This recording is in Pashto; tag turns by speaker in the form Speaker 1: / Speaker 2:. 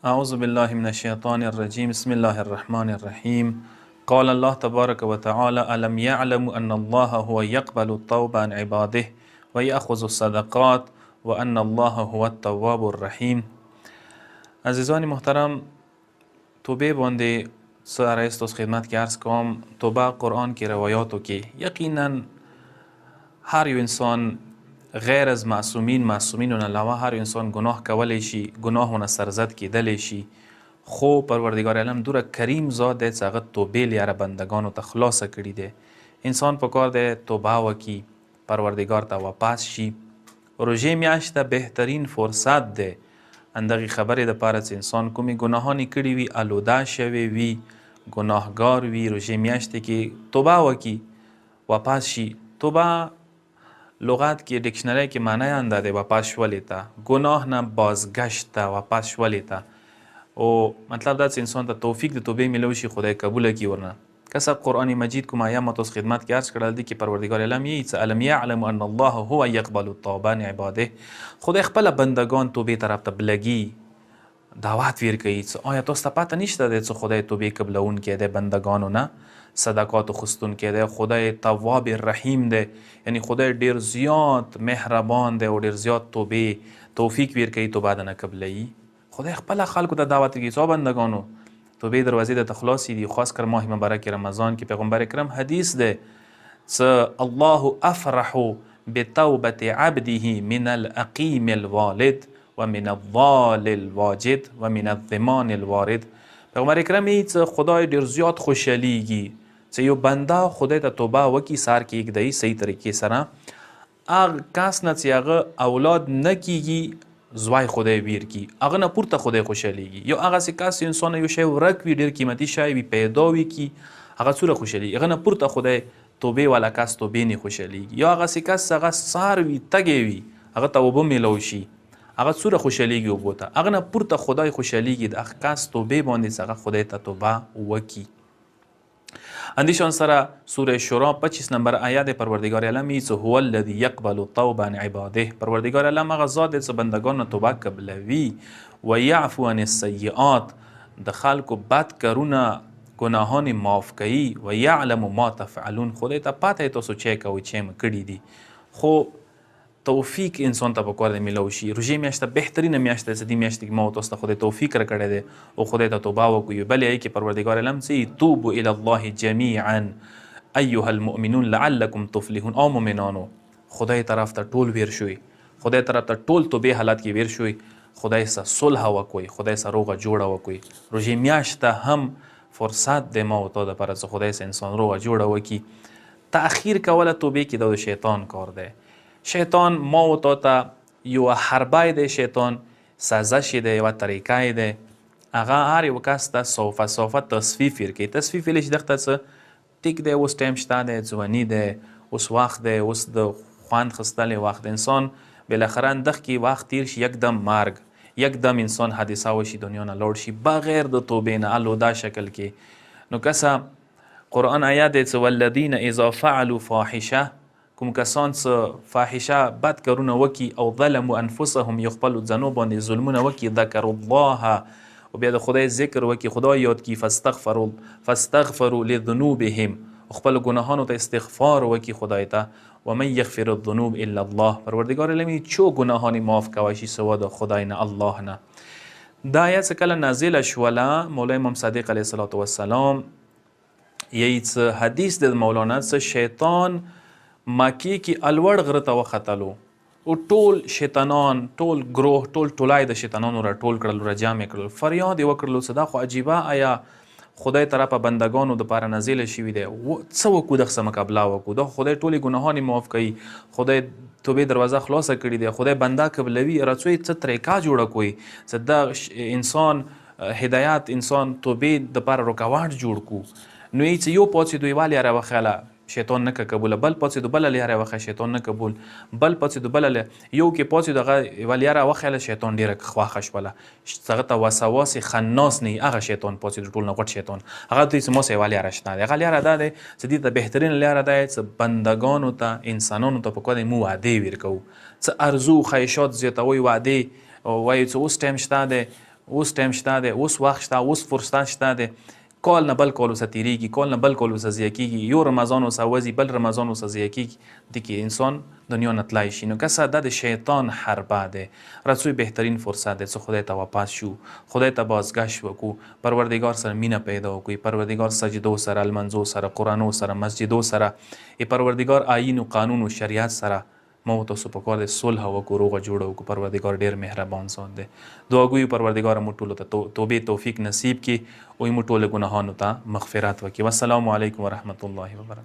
Speaker 1: أعوذ بالله من الشيطان الرجيم بسم الله الرحمن الرحيم قال الله تبارك وتعالى ألم يعلم أن الله هو يقبل التوبة عن عباده ويأخذ الصدقات وأن الله هو التواب الرحيم. عزیزان محترم، توبه باندې څه ارایست خدمت کې عرض کوم. توبه قرآن کې روایاتو کې یقینا هر یو انسان غیر از معصومینون علاوه هر انسان گناه کولی شي، گناهونه سرزد کیدلی شي، خو پروردگار عالم دوره کریم ذات دی چې هغه توبې لیاره بندگانو ته خلاصه کړي دی. انسان پکار دی توبه وکړي، پروردگار ته واپس شي. روژې میاشت بهترین فرصت دی اندغې خبرې دپاره چې انسان کومې ګناهانې کړي وي، آلوده شوی وي، ګناهګار وي، روژې میاشتې کې توبه وکړي، واپس شي. توبه لغت کې ډکشنری کې معنی انده دی واپس شولې ته، گناه نه بازگشت ته، واپس شولې ته. او مطلب دا چې انسان ته توفیق د توبې میلو شي، خدای قبوله کړي. ورنه کسا قرآن مجید کوم آیه ما تاسو خدمت کې عرض کړل دي کې پروردگار عالم یې چې الم یعلم ان الله هو یقبل التوبه عن عباده. خدای خپل بندگان توبې طرف ته بلګي، دعوت ورکوي چې آیا تاسو ته پته نشته دی چې خدای توبې قبلونکی دی، بندگانو نه صدقات خستونکی دی، خدای تواب رحیم دی، یعنی خدای ډیر زیات مهربان دی او ډیر زیات توبې توفیق ورکوي، توبه نه قبلوي. خدای خپل خلکو ته دعوت کوي چې بندگانو توبې دروازې د تخلاصي دي. خاص کر ماه مبارک رمضان کې پیغمبر کرم حدیث دی چې الله افرح بتوبة عبده من الأقيم الوالد ومن الضال الواجد ومن الضمان الوارد. پیغمبر کرم یې چې خدای ډیر زیات خوشحالیږي چې یو بنده خدای ته توبه وکړي، سار کې یږدي صحیح طریقې سره، هغه کس نه چې هغه اولاد نه کیږي زوای خدای ویر کی، هغه نه پورته خدای خوشحالیږي. یو هغه کس انسان یو شی ورک وي، ډیر قیمتي شی وي، پیدا وي کی، هغه څوره خوشحالیږي، هغه نه پورته خدای توبې والا کس توبې نه خوشحالیږي. یا هغه کس هغه سار وي، تږی وي، هغه ته اوبه میلو شي، هغه څوره خوشحالیږي اوبو ته، هغه نه پورته خدای خوشحالیږي د هغه کس توبې باندې چې هغه خدای ته توبه وکړي. اندیشان سره سوره شورا 25 نمبر آیه پروردگار عالم ای هو الذی یقبل التوبه عن عباده. پروردگار عالم هغه ذات دی چې بندگان توبه قبلوي و یعفو عن السیئات، د خلکو بد کارونه گناهان معاف کوي، و یعلم ما تفعلون، خدای ته پته تاسو چې کوئ چې کړي دي. خو توفیق انسان ته پکار دی میلو شي. روژې میاشت بهترینه میاشت ده چې دې میاشت کې ما تاسو ته خدای توفیق راکړی دی او خدای ته توبه وکړو. بلې ای کې پروردگار عالم چې توبوا الی الله جميعا ایها المؤمنون لعلکم تفلحون. او مؤمنانو خدای طرف ته ټول ویر شوي، خدای طرف ته ټول توبې حالت کې ویر شوي، خدای سره صلح وکړئ، خدای سره روغه جوړه وکړئ. روژې میاشت هم فرصت دی ما او تا دپاره چې خدای سره انسان روغه جوړه وکړي. تأخیر کوله توبې کې د شیطان کار دی. شیطان ما و تا ته یو حربه دی، شیطان سازش دی، یوه طریقه دی، هغه هر یو کس ته صوفه تصفیف ورکوي. تصفیف ویلی چې دغه ته څه ټیک دی، اوس ټایم شته دی، ځواني دی، اوس وخت دی، اوس د خوند خستلی وخت. انسان بالاخره اندغ کې وخت تیر شي، یکدم مرګ، یکدم انسان حادثه وشي، دنیا نه لاړ شي بغیر د توبې نه، آلوده شکل کې. نو کسه قرآن آیه دی چې والذین اذا فعلوا فاحشه، کوم کسان څه فاحشه بد کارونه وکي او ظلموا انفسهم، یو خپلو ځانو باندې ظلمونه وکي، ذکروا الله، او بیا د خدای ذکر وکي، خدای یاد کی، فاستغفروا لذنوبهم، خپل ګناهانو ته استغفار وکي خدای ته. ومن یغفر الذنوب الا الله، پروردگار عالم چو ګناهان معاف کوي شي سوا د خدای نه، الله نه. دا آیه چې کله نازله شوله، مولا امام صادق علیه الصلاة والسلام یی څه حدیث د مولانا څه شیطان مکی کې الوړ غره ته وختلو او ټول شیطانان، ټول گروه، ټول ټولای د شیطانانو را ټول کړل، را جامع کړل، فریاد یې وکړلو چې دا خو عجیبه آیا خدای طرفه بندگانو دپاره نازله شوي دی، څه وکړو دغسې مقابله وکړو، دا خدای ټولې ګناهانې معاف کوي، خدای توبې دروازه خلاصه کړې دی، خدای بنده قبلوي، راڅوی څه طریقه جوړه کوي چې دا انسان هدایت انسان توبې دپاره رکاوټ جوړ کړو. نو یې چې یو پاڅېدو یوه لیاره وخیله، شیطان نه که قبوله، بل پاڅېدو بله لیاره وخه، شیطان نه قبول، بل پاڅېدو بله یو کې پاڅېدو هغه یوه لیاره وخیله، شیطان ډېره خوښه شوله، هغه ته وسواس خناس نه هغه شیطان پاڅېدو، ټول نه غټ شیطان، هغه دوی چې ماسې یوه لیاره شته دی. هغه لیاره دا دی چې دې ته بهترین لیاره دا دی چې بندګانو ته، انسانانو ته پکار دی موږ وعدې ورکوو، څه ارزو خواهشات زیاتوئ، وعدې وایو چې اوس ټایم شته دی، اوس ټایم شته دی، اوس وخت شته، اوس فرصت شته دی. کال نه بل کال ورسه تېرېږي، کال نه بل کال ورسه ضایع کېږي، یو رمضان ورسه وځي، بل رمضان ورسه ضایع کېږي، دې کې انسان دنیا نه تلای شي. نو که دا د شیطان حربه دی. رسوی بهترین فرصت دی څه خدای ته واپس شو، خدای ته بازگشت وکړو، پروردگار سره مینه پیدا وکړو، پروردگار سجدو سره، المنځو سره، قرآنو سره، مسجدو سره، پروردگار آیین و قانون و شریعت سره. ما و تاسو په کار د صلح وکړو، روغه جوړه وکړو. پروردگار ډېر مهربان ذات دی. دعا کوي پروردگار موږ ټولو ته توبې توفیق نصیب کړي او موږ ټولو ګناهانو ته مغفرت وکړي. والسلام علیکم ورحمت الله وبرکاته.